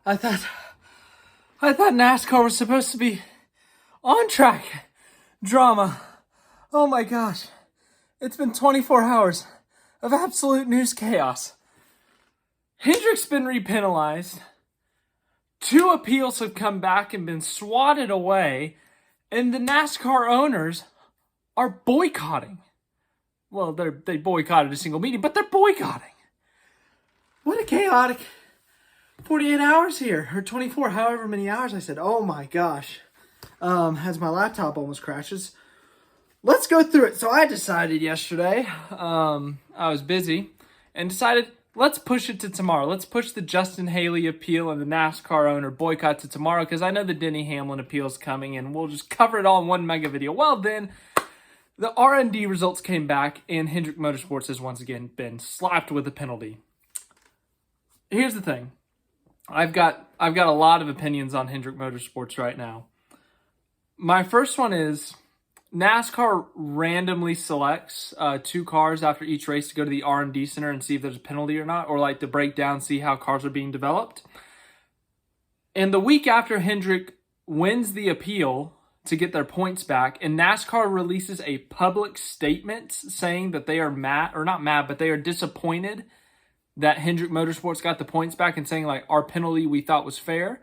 I thought NASCAR was supposed to be on track drama. Oh my gosh. It's been 24 hours of absolute news chaos. Hendrick's been repenalized. 2 appeals have come back and been swatted away, and the NASCAR owners are boycotting. Well, they boycotted a single meeting, but they're boycotting. What a chaotic 48 hours here, or 24, however many hours I said. Oh my gosh. As my laptop almost crashes. Let's go through it. So I decided yesterday, I was busy, and decided let's push it to tomorrow. Let's push the Justin Haley appeal and the NASCAR owner boycott to tomorrow, because I know the Denny Hamlin appeal is coming, and we'll just cover it all in one mega video. Well, then the R&D results came back, and Hendrick Motorsports has once again been slapped with a penalty. Here's the thing. I've got a lot of opinions on Hendrick Motorsports right now. My first one is NASCAR randomly selects 2 cars after each race to go to the R&D center and see if there's a penalty or not, or like to break down, see how cars are being developed. And the week after Hendrick wins the appeal to get their points back, and NASCAR releases a public statement saying that they are but they are disappointed that Hendrick Motorsports got the points back, and saying like, our penalty we thought was fair.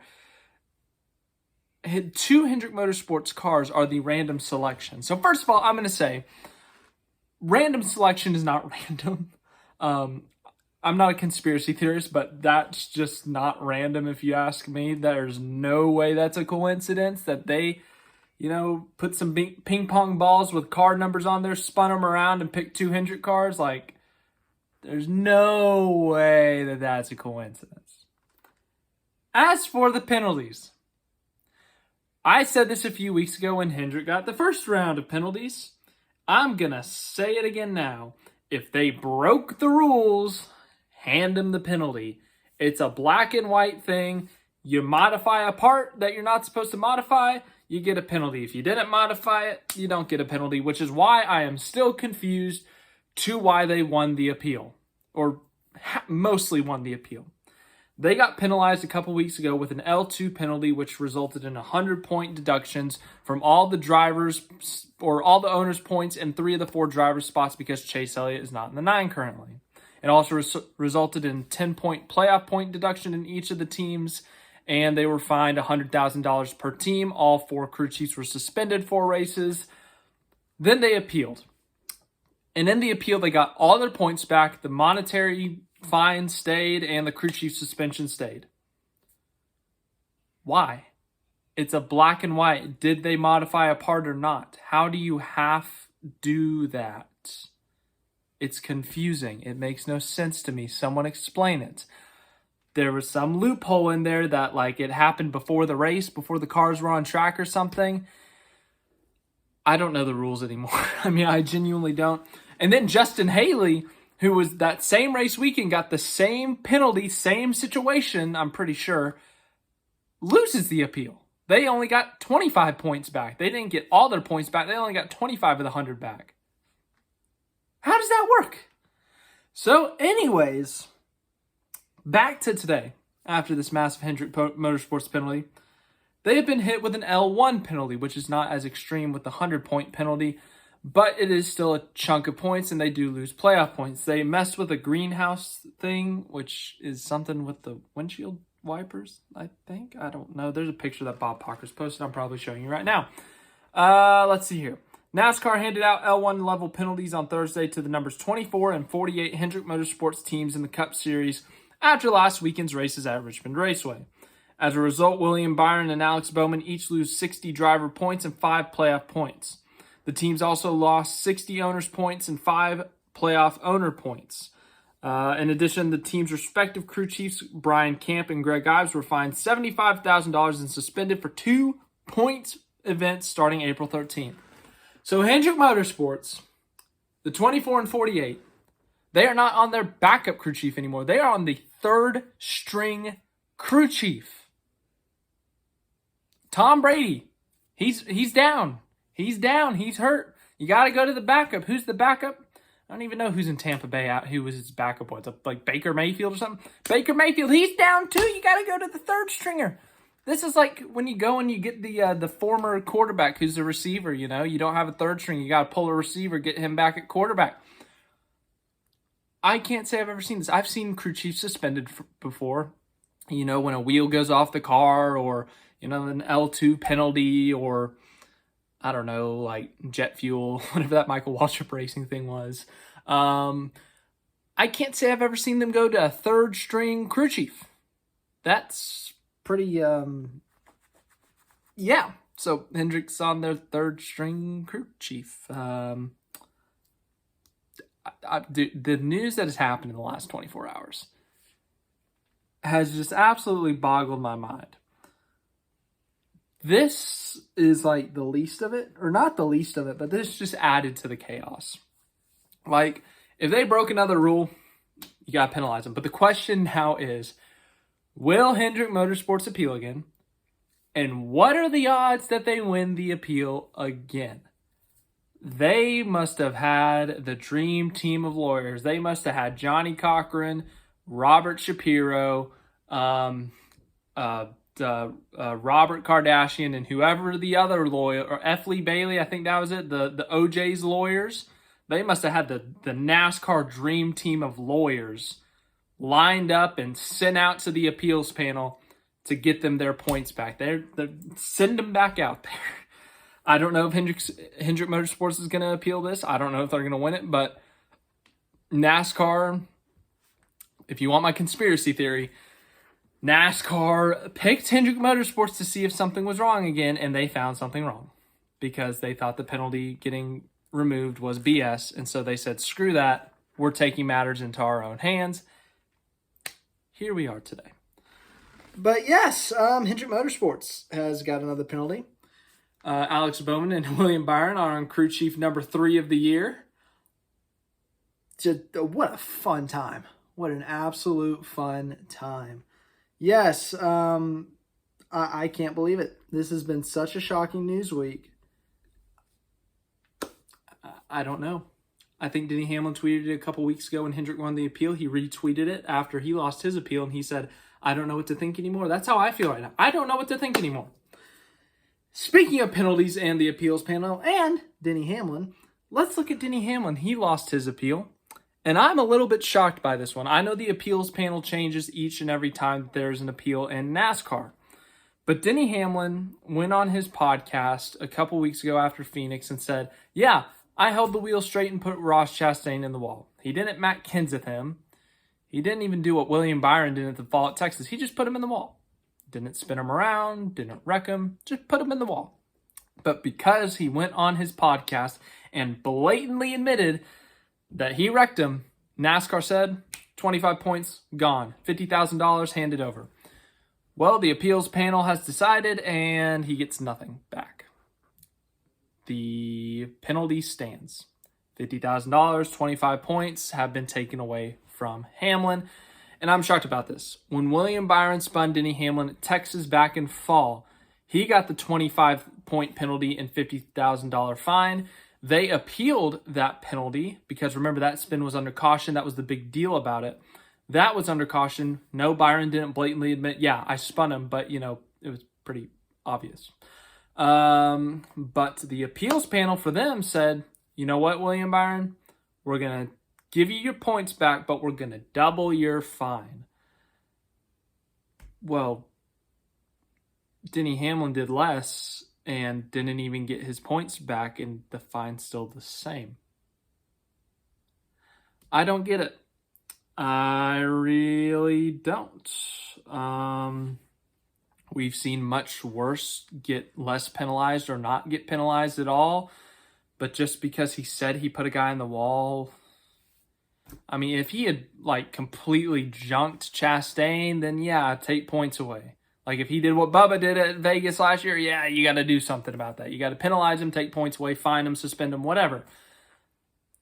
2 Hendrick Motorsports cars are the random selection. So first of all, I'm going to say random selection is not random. I'm not a conspiracy theorist, but that's just not random if you ask me. There's no way that's a coincidence that they, put some ping pong balls with car numbers on there, spun them around, and picked 2 Hendrick cars. Like, there's no way that that's a coincidence. As for the penalties, I said this a few weeks ago when Hendrick got the first round of penalties. I'm going to say it again now. If they broke the rules, hand them the penalty. It's a black and white thing. You modify a part that you're not supposed to modify, you get a penalty. If you didn't modify it, you don't get a penalty, which is why I am still confused to why they won the appeal, or mostly won the appeal. They got penalized a couple weeks ago with an L2 penalty, which resulted in 100-point deductions from all the drivers, or all the owners' points, and 3 of the 4 drivers' spots, because Chase Elliott is not in the 9 currently. It also resulted in 10-point playoff point deduction in each of the teams, and they were fined $100,000 per team. All 4 crew chiefs were suspended 4 races. Then they appealed. And in the appeal, they got all their points back. The monetary fine stayed, and the crew chief suspension stayed. Why? It's a black and white. Did they modify a part or not? How do you half do that? It's confusing. It makes no sense to me. Someone explain it. There was some loophole in there that like it happened before the race, before the cars were on track or something. I don't know the rules anymore. I mean, I genuinely don't. And then Justin Haley, who was that same race weekend, got the same penalty, same situation, I'm pretty sure, loses the appeal. They only got 25 points back. They didn't get all their points back. They only got 25 of the 100 back. How does that work? So anyways, back to today, after this massive Hendrick Motorsports penalty, they have been hit with an L1 penalty, which is not as extreme with the 100-point penalty, but it is still a chunk of points, and they do lose playoff points. They messed with a greenhouse thing, which is something with the windshield wipers, I think. I don't know. There's a picture that Bob Parker's posted. I'm probably showing you right now. Let's see here. NASCAR handed out L1 level penalties on Thursday to the numbers 24 and 48 Hendrick Motorsports teams in the Cup Series after last weekend's races at Richmond Raceway. As a result, William Byron and Alex Bowman each lose 60 driver points and 5 playoff points. The teams also lost 60 owners' points and 5 playoff owner points. In addition, the team's respective crew chiefs, Brian Camp and Greg Ives, were fined $75,000 and suspended for 2 points events starting April 13th. So Hendrick Motorsports, the 24 and 48, they are not on their backup crew chief anymore. They are on the 3rd string crew chief. Tom Brady, he's down. He's down. He's hurt. You got to go to the backup. Who's the backup? I don't even know who's in Tampa Bay out who was his backup was. Like Baker Mayfield or something. Baker Mayfield, he's down too. You got to go to the third stringer. This is like when you go and you get the former quarterback who's the receiver, you know. You don't have a third string. You got to pull a receiver, get him back at quarterback. I can't say I've ever seen this. I've seen crew chiefs suspended before. You know, when a wheel goes off the car or, you know, an L2 penalty or, I don't know, like jet fuel, whatever that Michael Waltrip racing thing was. I can't say I've ever seen them go to a third string crew chief. That's pretty, yeah. So Hendrick's on their third string crew chief. The news that has happened in the last 24 hours has just absolutely boggled my mind. This is like the least of it, or not the least of it, but this just added to the chaos. Like, if they broke another rule, you got to penalize them. But the question now is, will Hendrick Motorsports appeal again? And what are the odds that they win the appeal again? They must have had the dream team of lawyers. They must have had Johnny Cochran, Robert Shapiro, Robert Kardashian, and whoever the other lawyer, or F. Lee Bailey, I think that was it, the OJ's lawyers. They must have had the NASCAR dream team of lawyers lined up and sent out to the appeals panel to get them their points back. They're send them back out there. I don't know if Hendrick Motorsports is going to appeal this. I don't know if they're going to win it, but NASCAR, if you want my conspiracy theory, NASCAR picked Hendrick Motorsports to see if something was wrong again, and they found something wrong because they thought the penalty getting removed was BS, and so they said, screw that, we're taking matters into our own hands. Here we are today. But yes, Hendrick Motorsports has got another penalty. Alex Bowman and William Byron are on crew chief number 3 of the year. Just what a fun time. What an absolute fun time. Yes, I can't believe it. This has been such a shocking news week. I don't know. I think Denny Hamlin tweeted it a couple weeks ago when Hendrick won the appeal. He retweeted it after he lost his appeal, and he said, I don't know what to think anymore. That's how I feel right now. I don't know what to think anymore. Speaking of penalties and the appeals panel and Denny Hamlin, let's look at Denny Hamlin. He lost his appeal, and I'm a little bit shocked by this one. I know the appeals panel changes each and every time there's an appeal in NASCAR. But Denny Hamlin went on his podcast a couple weeks ago after Phoenix and said, yeah, I held the wheel straight and put Ross Chastain in the wall. He didn't Matt Kenseth him. He didn't even do what William Byron did at the fall at Texas. He just put him in the wall. Didn't spin him around, didn't wreck him, just put him in the wall. But because he went on his podcast and blatantly admitted that he wrecked him, NASCAR said, 25 points, gone. $50,000 handed over. Well, the appeals panel has decided, and he gets nothing back. The penalty stands. $50,000, 25 points have been taken away from Hamlin. And I'm shocked about this. When William Byron spun Denny Hamlin at Texas back in fall, he got the 25-point penalty and $50,000 fine. They appealed that penalty because, remember, that spin was under caution. That was the big deal about it. That was under caution. No, Byron didn't blatantly admit, yeah, I spun him, but, you know, it was pretty obvious. But the appeals panel for them said, you know what, William Byron? We're going to give you your points back, but we're going to double your fine. Well, Denny Hamlin did less and didn't even get his points back, and the fine's still the same. I don't get it. I really don't. We've seen much worse get less penalized or not get penalized at all. But just because he said he put a guy in the wall, I mean, if he had like completely junked Chastain, then yeah, take points away. Like if he did what Bubba did at Vegas last year, yeah, you got to do something about that. You got to penalize him, take points away, fine him, suspend him, whatever.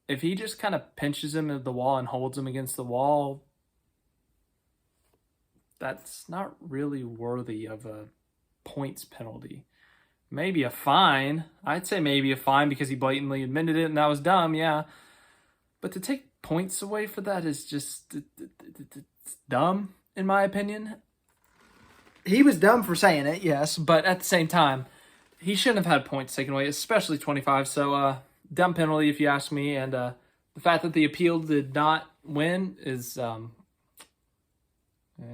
If he just kind of pinches him at the wall and holds him against the wall, that's not really worthy of a points penalty. Maybe a fine. I'd say maybe a fine because he blatantly admitted it and that was dumb, yeah. But to take points away for that is just it's dumb, in my opinion. He was dumb for saying it, yes, but at the same time, he shouldn't have had points taken away, especially 25. So, dumb penalty, if you ask me. And the fact that the appeal did not win is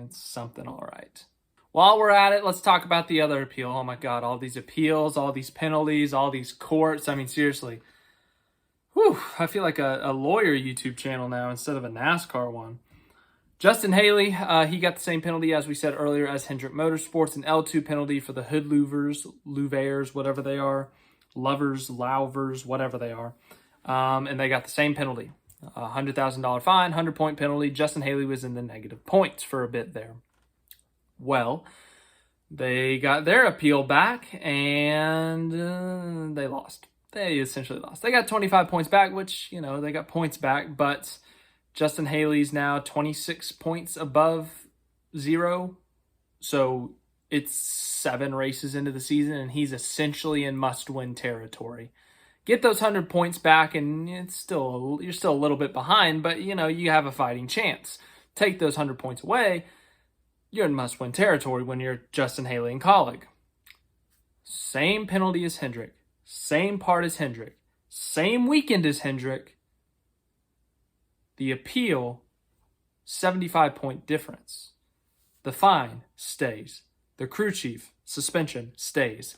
it's something all right. While we're at it, let's talk about the other appeal. Oh my God, all these appeals, all these penalties, all these courts. I mean, seriously. Whew, I feel like a lawyer YouTube channel now instead of a NASCAR one. Justin Haley, he got the same penalty as we said earlier as Hendrick Motorsports, an L2 penalty for the hood louvers, whatever they are, louvers, whatever they are. And they got the same penalty, $100,000 fine, 100-point penalty. Justin Haley was in the negative points for a bit there. Well, they got their appeal back and they lost. They essentially lost. They got 25 points back, which, they got points back, but Justin Haley's now 26 points above zero. So it's 7 races into the season, and he's essentially in must-win territory. Get those 100 points back, and you're still a little bit behind, but, you have a fighting chance. Take those 100 points away, you're in must-win territory when you're Justin Haley and kaulig. Same penalty as Hendrick. Same part as Hendrick. Same weekend as Hendrick. The appeal, 75-point difference. The fine stays. The crew chief suspension stays.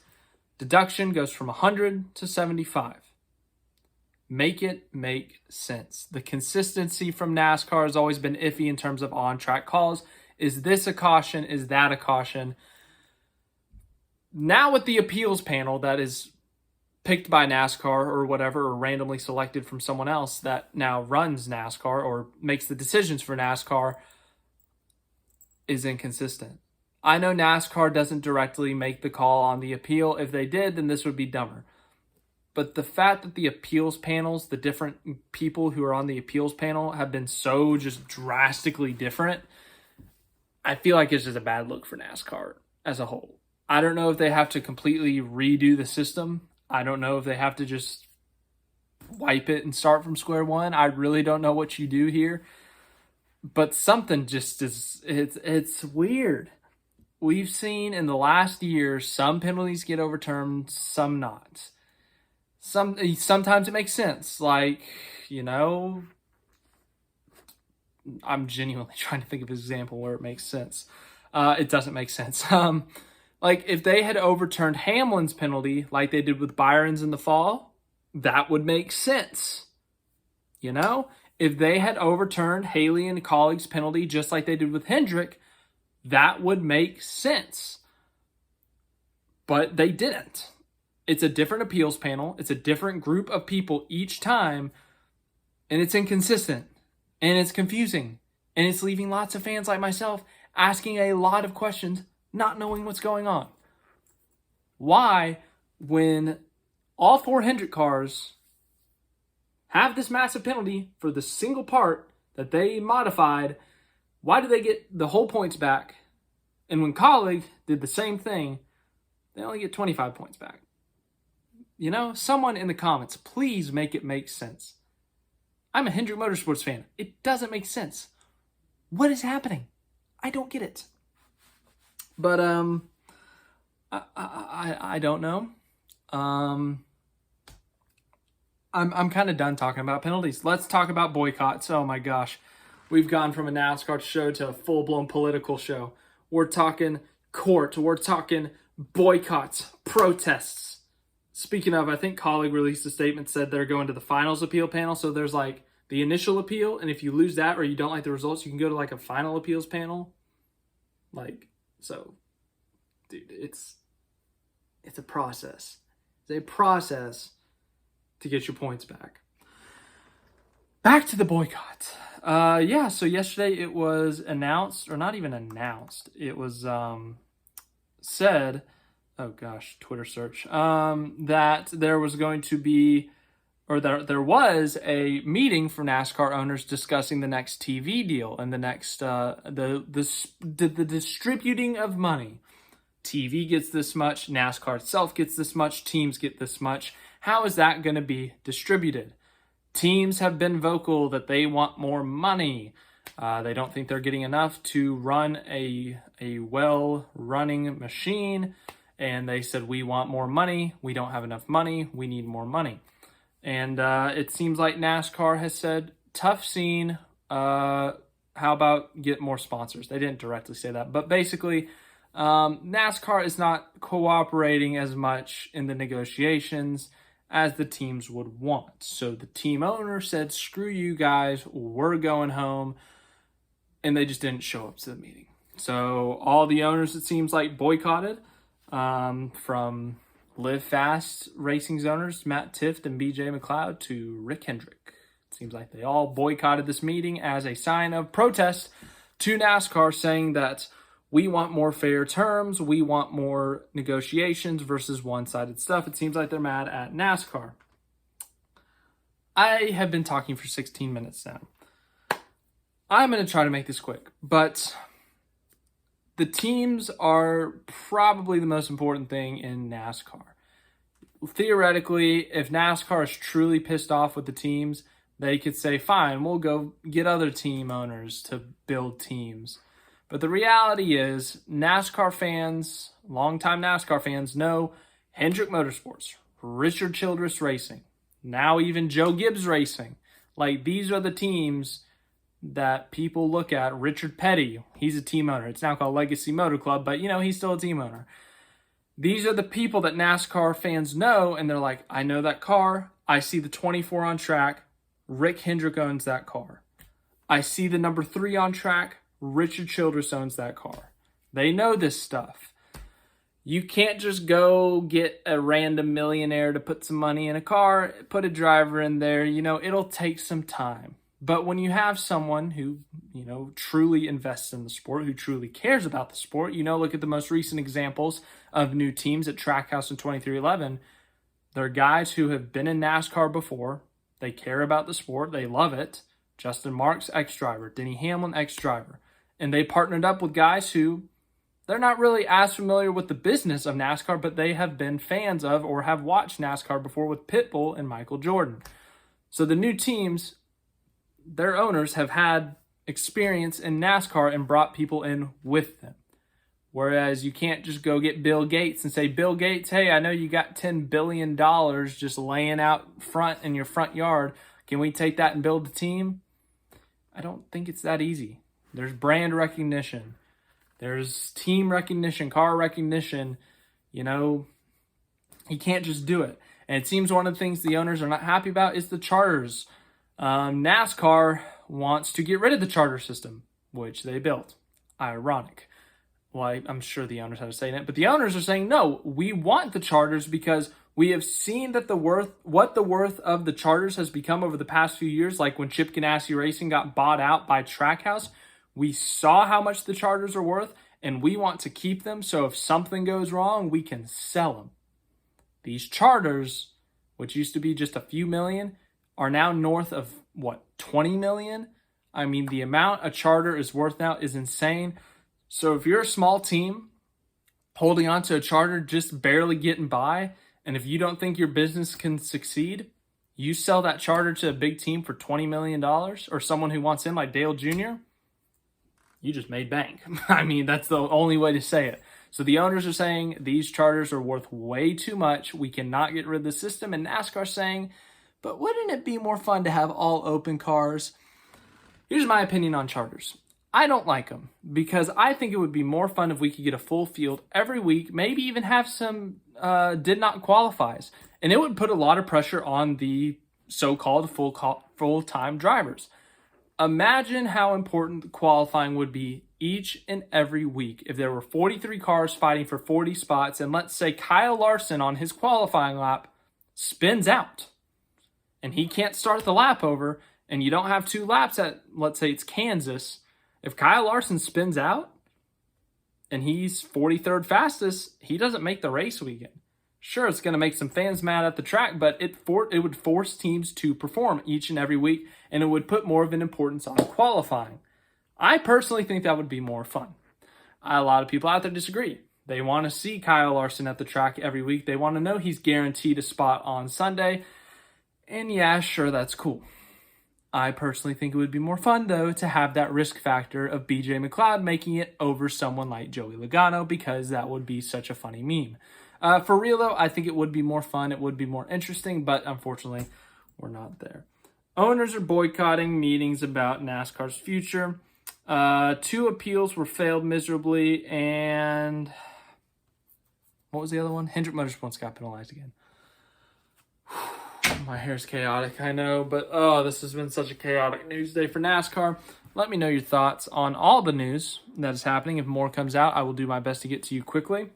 Deduction goes from 100 to 75. Make it make sense. The consistency from NASCAR has always been iffy in terms of on-track calls. Is this a caution? Is that a caution? Now with the appeals panel that is picked by NASCAR or whatever, or randomly selected from someone else that now runs NASCAR or makes the decisions for NASCAR, is inconsistent. I know NASCAR doesn't directly make the call on the appeal. If they did, then this would be dumber. But the fact that the appeals panels, the different people who are on the appeals panel have been so just drastically different, I feel like it's just a bad look for NASCAR as a whole. I don't know if they have to completely redo the system. I don't know if they have to just wipe it and start from square one. I really don't know what you do here. But something just is, it's weird. We've seen in the last year, some penalties get overturned, some not. Sometimes it makes sense. Like, I'm genuinely trying to think of an example where it makes sense. It doesn't make sense. Like, if they had overturned Hamlin's penalty like they did with Byron's in the fall, that would make sense. If they had overturned Haley and kaulig's penalty just like they did with Hendrick, that would make sense. But they didn't. It's a different appeals panel. It's a different group of people each time. And it's inconsistent. And it's confusing. And it's leaving lots of fans like myself asking a lot of questions, not knowing what's going on. Why, when all 4 Hendrick cars have this massive penalty for the single part that they modified, why do they get the whole points back? And when kaulig did the same thing, they only get 25 points back. Someone in the comments, please make it make sense. I'm a Hendrick Motorsports fan. It doesn't make sense. What is happening? I don't get it. But I don't know. I'm kind of done talking about penalties. Let's talk about boycotts. Oh my gosh. We've gone from a NASCAR show to a full-blown political show. We're talking court. We're talking boycotts, protests. Speaking of, I think kaulig released a statement, said they're going to the finals appeal panel. So there's like the initial appeal, and if you lose that or you don't like the results, you can go to like a final appeals panel. So, dude, it's a process. It's a process to get your points back. Back to the boycott. So yesterday it was announced, or not even announced, it was said, oh gosh, Twitter search, that there was going to be, or there was a meeting for NASCAR owners discussing the next TV deal and the next, the distributing of money. TV gets this much, NASCAR itself gets this much, teams get this much. How is that going to be distributed? Teams have been vocal that they want more money. They don't think they're getting enough to run a well-running machine. And they said, we want more money. We don't have enough money. We need more money. And it seems like NASCAR has said, tough scene. How about get more sponsors? They didn't directly say that. But basically, NASCAR is not cooperating as much in the negotiations as the teams would want. So the team owner said, screw you guys, we're going home. And they just didn't show up to the meeting. So all the owners, it seems like, boycotted, from Live Fast Racing's owners, Matt Tifft and BJ McLeod, to Rick Hendrick. It seems like they all boycotted this meeting as a sign of protest to NASCAR, saying that we want more fair terms, we want more negotiations versus one-sided stuff. It seems like they're mad at NASCAR. I have been talking for 16 minutes now. I'm going to try to make this quick, but the teams are probably the most important thing in NASCAR. Theoretically, if NASCAR is truly pissed off with the teams, they could say, fine, we'll go get other team owners to build teams. But the reality is, NASCAR fans, longtime NASCAR fans, know Hendrick Motorsports, Richard Childress Racing, now even Joe Gibbs Racing. Like, these are the teams that people look at. Richard Petty, he's a team owner. It's now called Legacy Motor Club, but, he's still a team owner. These are the people that NASCAR fans know, and they're like, I know that car. I see the 24 on track. Rick Hendrick owns that car. I see the number 3 on track. Richard Childress owns that car. They know this stuff. You can't just go get a random millionaire to put some money in a car, put a driver in there. It'll take some time. But when you have someone who, truly invests in the sport, who truly cares about the sport, look at the most recent examples of new teams at Trackhouse in 2311. They're guys who have been in NASCAR before. They care about the sport. They love it. Justin Marks, ex-driver. Denny Hamlin, ex-driver. And they partnered up with guys who, they're not really as familiar with the business of NASCAR, but they have been fans of or have watched NASCAR before with Pitbull and Michael Jordan. So the new teams, their owners have had experience in NASCAR and brought people in with them. Whereas you can't just go get Bill Gates and say, Bill Gates, hey, I know you got $10 billion just laying out front in your front yard. Can we take that and build a team? I don't think it's that easy. There's brand recognition. There's team recognition, car recognition. You can't just do it. And it seems one of the things the owners are not happy about is the charters. NASCAR wants to get rid of the charter system, which they built. Ironic. Well, I'm sure the owners had a say in it, but the owners are saying, no, we want the charters because we have seen that what the worth of the charters has become over the past few years. Like when Chip Ganassi Racing got bought out by Trackhouse, we saw how much the charters are worth, and we want to keep them. So if something goes wrong, we can sell them. These charters, which used to be just a few million, are now north of, 20 million? I mean, the amount a charter is worth now is insane. So if you're a small team holding on to a charter, just barely getting by, and if you don't think your business can succeed, you sell that charter to a big team for $20 million or someone who wants in like Dale Jr., you just made bank. I mean, that's the only way to say it. So the owners are saying these charters are worth way too much. We cannot get rid of the system. And NASCAR's saying, but wouldn't it be more fun to have all open cars? Here's my opinion on charters. I don't like them because I think it would be more fun if we could get a full field every week, maybe even have some did not qualifies. And it would put a lot of pressure on the so-called full-time drivers. Imagine how important qualifying would be each and every week if there were 43 cars fighting for 40 spots, and let's say Kyle Larson on his qualifying lap spins out and he can't start the lap over, and you don't have 2 laps at, let's say it's Kansas. If Kyle Larson spins out and he's 43rd fastest, he doesn't make the race weekend. Sure, it's going to make some fans mad at the track, but it would force teams to perform each and every week, and it would put more of an importance on qualifying. I personally think that would be more fun. A lot of people out there disagree. They want to see Kyle Larson at the track every week. They want to know he's guaranteed a spot on Sunday. And yeah, sure, that's cool. I personally think it would be more fun, though, to have that risk factor of BJ McLeod making it over someone like Joey Logano, because that would be such a funny meme. For real, though, I think it would be more fun. It would be more interesting, but unfortunately, we're not there. Owners are boycotting meetings about NASCAR's future. 2 appeals were failed miserably, and what was the other one? Hendrick Motorsports got penalized again. My hair's chaotic, I know, but this has been such a chaotic news day for NASCAR. Let me know your thoughts on all the news that is happening. If more comes out, I will do my best to get to you quickly.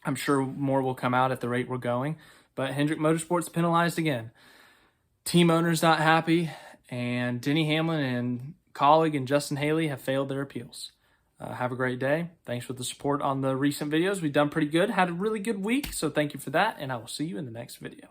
I'm sure more will come out at the rate we're going, but Hendrick Motorsports penalized again. Team owners not happy, and Denny Hamlin and Kaulig and Justin Haley have failed their appeals. Have a great day. Thanks for the support on the recent videos. We've done pretty good. Had a really good week, so thank you for that, and I will see you in the next video.